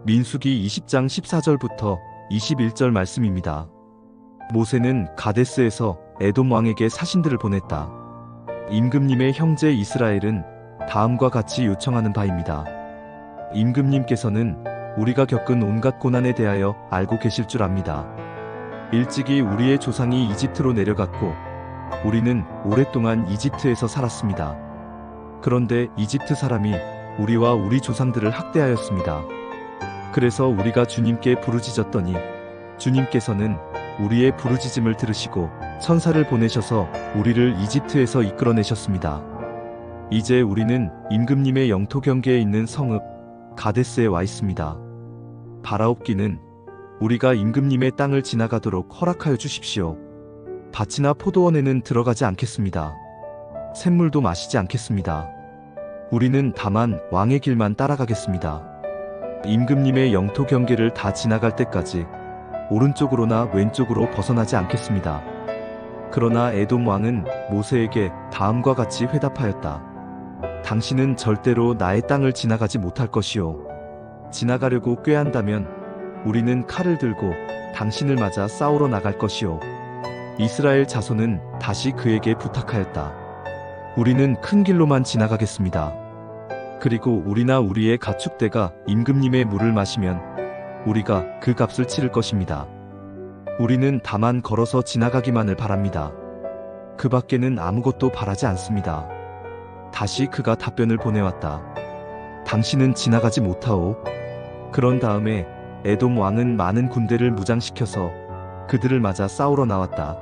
민수기 20장 14절부터 21절 말씀입니다. 모세는 가데스에서 에돔 왕에게 사신들을 보냈다. 임금님의 형제 이스라엘은 다음과 같이 요청하는 바입니다. 임금님께서는 우리가 겪은 온갖 고난에 대하여 알고 계실 줄 압니다. 일찍이 우리의 조상이 이집트로 내려갔고 우리는 오랫동안 이집트에서 살았습니다. 그런데 이집트 사람이 우리와 우리 조상들을 학대하였습니다. 그래서 우리가 주님께 부르짖었더니 주님께서는 우리의 부르짖음을 들으시고 천사를 보내셔서 우리를 이집트에서 이끌어내셨습니다. 이제 우리는 임금님의 영토 경계에 있는 성읍 가데스에 와 있습니다. 바라옵기는 우리가 임금님의 땅을 지나가도록 허락하여 주십시오. 밭이나 포도원에는 들어가지 않겠습니다. 샘물도 마시지 않겠습니다. 우리는 다만 왕의 길만 따라가겠습니다. 임금님의 영토 경계를 다 지나갈 때까지 오른쪽으로나 왼쪽으로 벗어나지 않겠습니다. 그러나 에돔 왕은 모세에게 다음과 같이 회답하였다. 당신은 절대로 나의 땅을 지나가지 못할 것이요. 지나가려고 꾀한다면 우리는 칼을 들고 당신을 맞아 싸우러 나갈 것이요. 이스라엘 자손은 다시 그에게 부탁하였다. 우리는 큰 길로만 지나가겠습니다. 그리고 우리나 우리의 가축대가 임금님의 물을 마시면 우리가 그 값을 치를 것입니다. 우리는 다만 걸어서 지나가기만을 바랍니다. 그 밖에는 아무것도 바라지 않습니다. 다시 그가 답변을 보내왔다. 당신은 지나가지 못하오. 그런 다음에 에돔 왕은 많은 군대를 무장시켜서 그들을 맞아 싸우러 나왔다.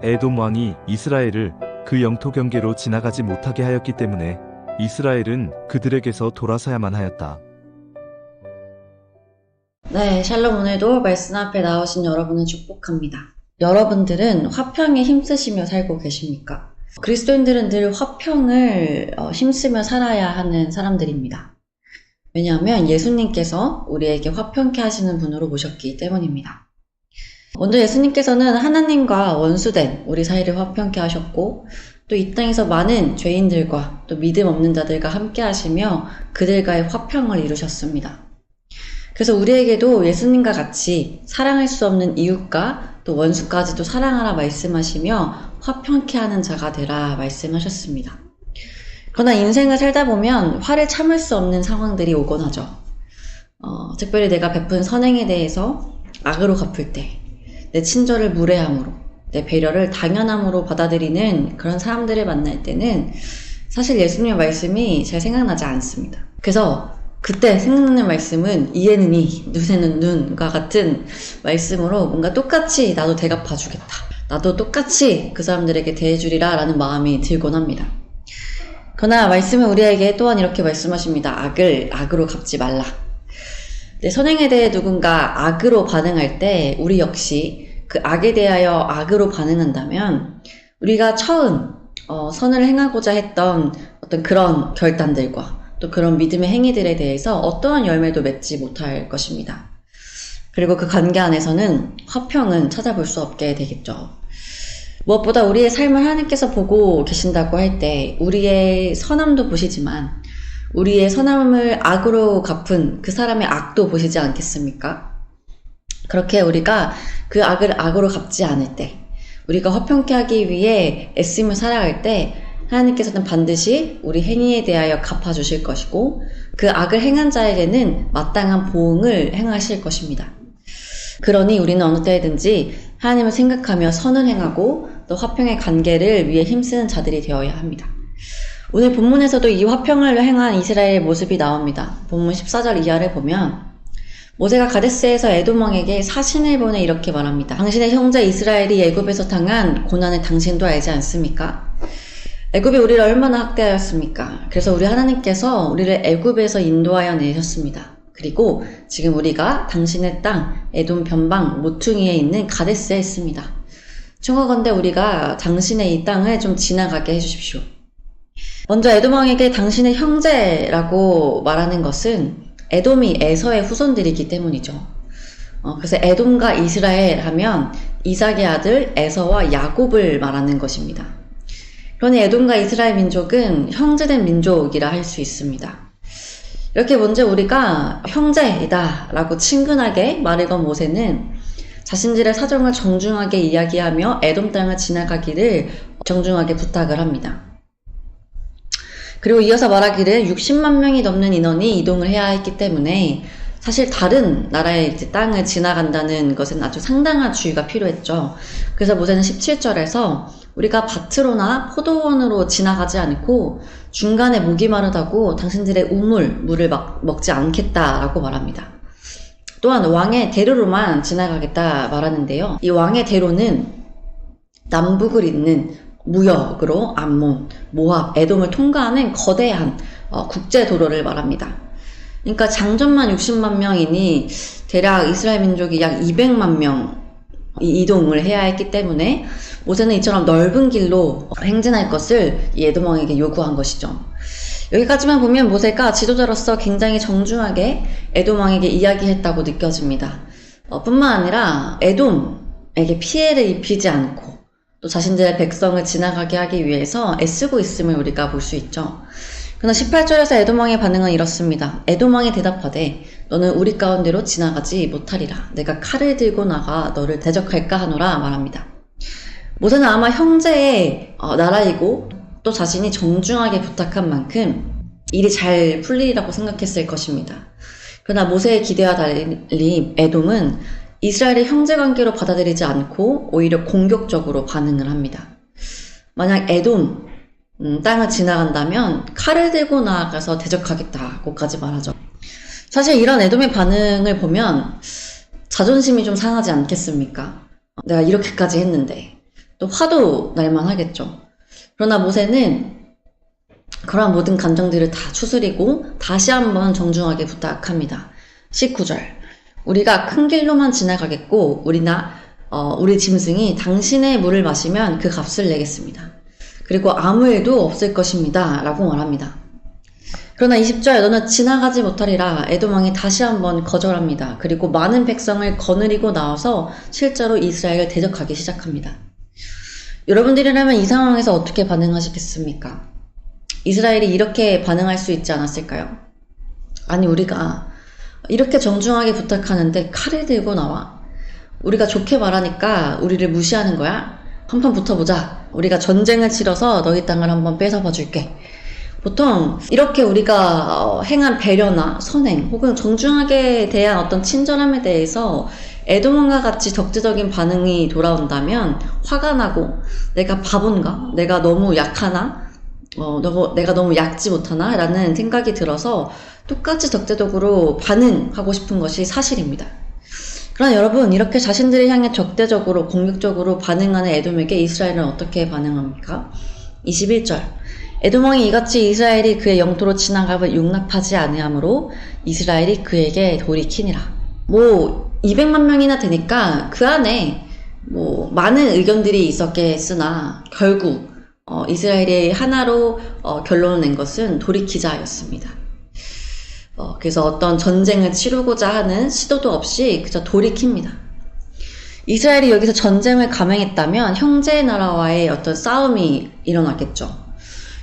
에돔 왕이 이스라엘을 그 영토 경계로 지나가지 못하게 하였기 때문에 이스라엘은 그들에게서 돌아서야만 하였다. 네, 샬롬. 오늘도 말씀 앞에 나오신 여러분을 축복합니다. 여러분들은 화평에 힘쓰시며 살고 계십니까? 그리스도인들은 늘 화평을 힘쓰며 살아야 하는 사람들입니다. 왜냐하면 예수님께서 우리에게 화평케 하시는 분으로 모셨기 때문입니다. 먼저 예수님께서는 하나님과 원수된 우리 사이를 화평케 하셨고 또 이 땅에서 많은 죄인들과 또 믿음 없는 자들과 함께 하시며 그들과의 화평을 이루셨습니다. 그래서 우리에게도 예수님과 같이 사랑할 수 없는 이웃과 또 원수까지도 사랑하라 말씀하시며 화평케 하는 자가 되라 말씀하셨습니다. 그러나 인생을 살다 보면 화를 참을 수 없는 상황들이 오곤 하죠. 특별히 내가 베푼 선행에 대해서 악으로 갚을 때, 내 친절을 무례함으로, 내 배려를 당연함으로 받아들이는 그런 사람들을 만날 때는 사실 예수님의 말씀이 잘 생각나지 않습니다. 그래서 그때 생각나는 말씀은 이에는 이, 눈에는 눈과 같은 말씀으로 뭔가 똑같이 나도 대갚아주겠다. 나도 똑같이 그 사람들에게 대해주리라 라는 마음이 들곤 합니다. 그러나 말씀은 우리에게 또한 이렇게 말씀하십니다. 악을 악으로 갚지 말라. 내 선행에 대해 누군가 악으로 반응할 때 우리 역시 그 악에 대하여 악으로 반응한다면 우리가 처음 선을 행하고자 했던 어떤 그런 결단들과 또 그런 믿음의 행위들에 대해서 어떠한 열매도 맺지 못할 것입니다. 그리고 그 관계 안에서는 화평은 찾아볼 수 없게 되겠죠. 무엇보다 우리의 삶을 하나님께서 보고 계신다고 할 때 우리의 선함도 보시지만 우리의 선함을 악으로 갚은 그 사람의 악도 보시지 않겠습니까? 그렇게 우리가 그 악을 악으로 갚지 않을 때, 우리가 화평케 하기 위해 애쓰며 살아갈 때 하나님께서는 반드시 우리 행위에 대하여 갚아주실 것이고 그 악을 행한 자에게는 마땅한 보응을 행하실 것입니다. 그러니 우리는 어느 때든지 하나님을 생각하며 선을 행하고 또 화평의 관계를 위해 힘쓰는 자들이 되어야 합니다. 오늘 본문에서도 이 화평을 행한 이스라엘의 모습이 나옵니다. 본문 14절 이하를 보면 모세가 가데스에서 에돔 왕에게 사신을 보내 이렇게 말합니다. 당신의 형제 이스라엘이 애굽에서 당한 고난을 당신도 알지 않습니까? 애굽이 우리를 얼마나 학대하였습니까? 그래서 우리 하나님께서 우리를 애굽에서 인도하여 내셨습니다. 그리고 지금 우리가 당신의 땅 에돔 변방 모퉁이에 있는 가데스에 있습니다. 청하건대 우리가 당신의 이 땅을 좀 지나가게 해주십시오. 먼저 에돔 왕에게 당신의 형제라고 말하는 것은 에돔이 에서의 후손들이기 때문이죠. 그래서 에돔과 이스라엘 하면 이삭의 아들 에서와 야곱을 말하는 것입니다. 그러니 에돔과 이스라엘 민족은 형제된 민족이라 할 수 있습니다. 이렇게 먼저 우리가 형제이다 라고 친근하게 말을 건 모세는 자신들의 사정을 정중하게 이야기하며 에돔 땅을 지나가기를 정중하게 부탁을 합니다. 그리고 이어서 말하기를 60만 명이 넘는 인원이 이동을 해야 했기 때문에 사실 다른 나라의 이제 땅을 지나간다는 것은 아주 상당한 주의가 필요했죠. 그래서 모세는 17절에서 우리가 밭으로나 포도원으로 지나가지 않고 중간에 목이 마르다고 당신들의 물을 먹지 않겠다라고 말합니다. 또한 왕의 대로로만 지나가겠다 말하는데요. 이 왕의 대로는 남북을 잇는 무역으로 암몬, 모압, 에돔을 통과하는 거대한 국제도로를 말합니다. 그러니까 장전만 60만 명이니 대략 이스라엘 민족이 약 200만 명이 이동을 해야 했기 때문에 모세는 이처럼 넓은 길로 행진할 것을 이 에돔 왕에게 요구한 것이죠. 여기까지만 보면 모세가 지도자로서 굉장히 정중하게 에돔 왕에게 이야기했다고 느껴집니다. 뿐만 아니라 에돔에게 피해를 입히지 않고 또 자신들의 백성을 지나가게 하기 위해서 애쓰고 있음을 우리가 볼 수 있죠. 그러나 18절에서 에돔 왕의 반응은 이렇습니다. 에돔 왕이 대답하되 너는 우리 가운데로 지나가지 못하리라. 내가 칼을 들고 나가 너를 대적할까 하노라 말합니다. 모세는 아마 형제의 나라이고 또 자신이 정중하게 부탁한 만큼 일이 잘 풀리리라고 생각했을 것입니다. 그러나 모세의 기대와 달리 에돔은 이스라엘의 형제관계로 받아들이지 않고 오히려 공격적으로 반응을 합니다. 만약 에돔 땅을 지나간다면 칼을 들고 나아가서 대적하겠다고까지 말하죠. 사실 이런 에돔의 반응을 보면 자존심이 좀 상하지 않겠습니까? 내가 이렇게까지 했는데 또 화도 날만 하겠죠. 그러나 모세는 그러한 모든 감정들을 다 추스리고 다시 한번 정중하게 부탁합니다. 19절 우리가 큰 길로만 지나가겠고 우리 짐승이 당신의 물을 마시면 그 값을 내겠습니다. 그리고 아무 일도 없을 것입니다. 라고 말합니다. 그러나 20절 너는 지나가지 못하리라 에돔 왕이 다시 한번 거절합니다. 그리고 많은 백성을 거느리고 나와서 실제로 이스라엘을 대적하기 시작합니다. 여러분들이라면 이 상황에서 어떻게 반응하시겠습니까? 이스라엘이 이렇게 반응할 수 있지 않았을까요? 아니 우리가 이렇게 정중하게 부탁하는데 칼을 들고 나와? 우리가 좋게 말하니까 우리를 무시하는 거야? 한판 붙어보자. 우리가 전쟁을 치러서 너희 땅을 한번 뺏어봐 줄게. 보통 이렇게 우리가 행한 배려나 선행 혹은 정중하게 대한 어떤 친절함에 대해서 에돔왕과 같이 적대적인 반응이 돌아온다면 화가 나고 내가 바본가? 내가 너무 약하나? 내가 너무 얕지 못하나? 라는 생각이 들어서 똑같이 적대적으로 반응하고 싶은 것이 사실입니다. 그러나 여러분 이렇게 자신들을 향해 적대적으로 공격적으로 반응하는 에돔에게 이스라엘은 어떻게 반응합니까? 21절 에돔왕이 이같이 이스라엘이 그의 영토로 지나감을 용납하지 아니하므로 이스라엘이 그에게 돌이키니라. 200만 명이나 되니까 그 안에 많은 의견들이 있었겠으나 결국 이스라엘이 하나로 결론을 낸 것은 돌이키자였습니다. 그래서 어떤 전쟁을 치르고자 하는 시도도 없이 그저 돌이킵니다. 이스라엘이 여기서 전쟁을 감행했다면 형제의 나라와의 어떤 싸움이 일어났겠죠.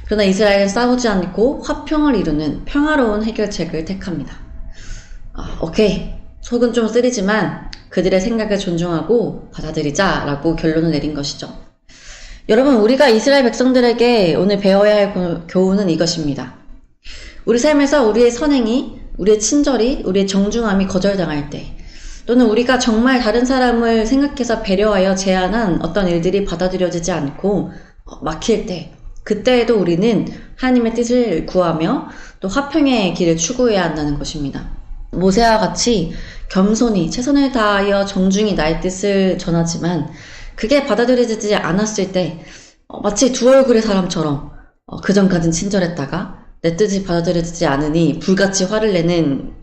그러나 이스라엘은 싸우지 않고 화평을 이루는 평화로운 해결책을 택합니다. 오케이. 속은 좀 쓰리지만 그들의 생각을 존중하고 받아들이자라고 결론을 내린 것이죠. 여러분, 우리가 이스라엘 백성들에게 오늘 배워야 할 교훈은 이것입니다. 우리 삶에서 우리의 선행이, 우리의 친절이, 우리의 정중함이 거절당할 때, 또는 우리가 정말 다른 사람을 생각해서 배려하여 제안한 어떤 일들이 받아들여지지 않고 막힐 때, 그때에도 우리는 하나님의 뜻을 구하며 또 화평의 길을 추구해야 한다는 것입니다. 모세와 같이 겸손히 최선을 다하여 정중히 나의 뜻을 전하지만 그게 받아들여지지 않았을 때 마치 두 얼굴의 사람처럼 그전까진 친절했다가 내 뜻이 받아들여지지 않으니 불같이 화를 내는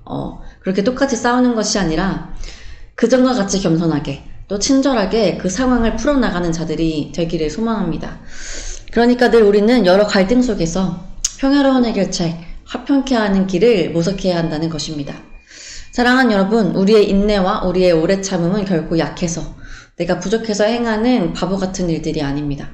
그렇게 똑같이 싸우는 것이 아니라 그전과 같이 겸손하게 또 친절하게 그 상황을 풀어나가는 자들이 되기를 소망합니다. 그러니까 늘 우리는 여러 갈등 속에서 평화로운 해결책, 화평케 하는 길을 모색해야 한다는 것입니다. 사랑하는 여러분, 우리의 인내와 우리의 오래 참음은 결코 약해서 내가 부족해서 행하는 바보 같은 일들이 아닙니다.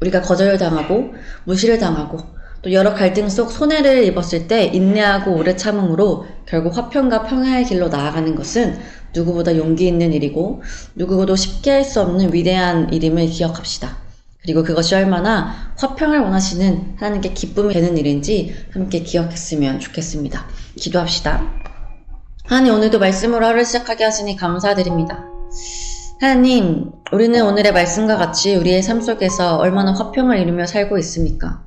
우리가 거절을 당하고 무시를 당하고 또 여러 갈등 속 손해를 입었을 때 인내하고 오래 참음으로 결국 화평과 평화의 길로 나아가는 것은 누구보다 용기 있는 일이고 누구도 쉽게 할 수 없는 위대한 일임을 기억합시다. 그리고 그것이 얼마나 화평을 원하시는 하나님께 기쁨이 되는 일인지 함께 기억했으면 좋겠습니다. 기도합시다. 하나님, 오늘도 말씀으로 하루를 시작하게 하시니 감사드립니다. 하나님, 우리는 오늘의 말씀과 같이 우리의 삶 속에서 얼마나 화평을 이루며 살고 있습니까?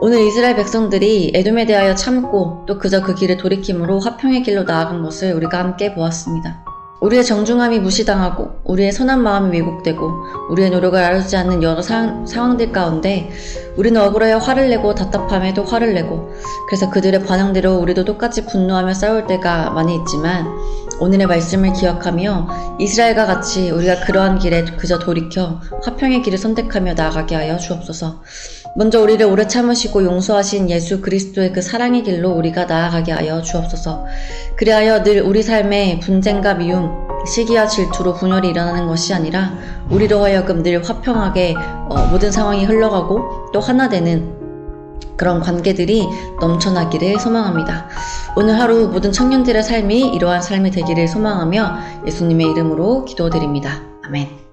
오늘 이스라엘 백성들이 에돔에 대하여 참고 또 그저 그 길을 돌이킴으로 화평의 길로 나아간 것을 우리가 함께 보았습니다. 우리의 정중함이 무시당하고 우리의 선한 마음이 왜곡되고 우리의 노력을 알아주지 않는 여러 상황들 가운데 우리는 억울하여 화를 내고 답답함에도 화를 내고 그래서 그들의 반응대로 우리도 똑같이 분노하며 싸울 때가 많이 있지만 오늘의 말씀을 기억하며 이스라엘과 같이 우리가 그러한 길에 그저 돌이켜 화평의 길을 선택하며 나아가게 하여 주옵소서. 먼저 우리를 오래 참으시고 용서하신 예수 그리스도의 그 사랑의 길로 우리가 나아가게 하여 주옵소서. 그리하여 늘 우리 삶에 분쟁과 미움, 시기와 질투로 분열이 일어나는 것이 아니라 우리로 하여금 늘 화평하게 모든 상황이 흘러가고 또 하나 되는 그런 관계들이 넘쳐나기를 소망합니다. 오늘 하루 모든 청년들의 삶이 이러한 삶이 되기를 소망하며 예수님의 이름으로 기도드립니다. 아멘.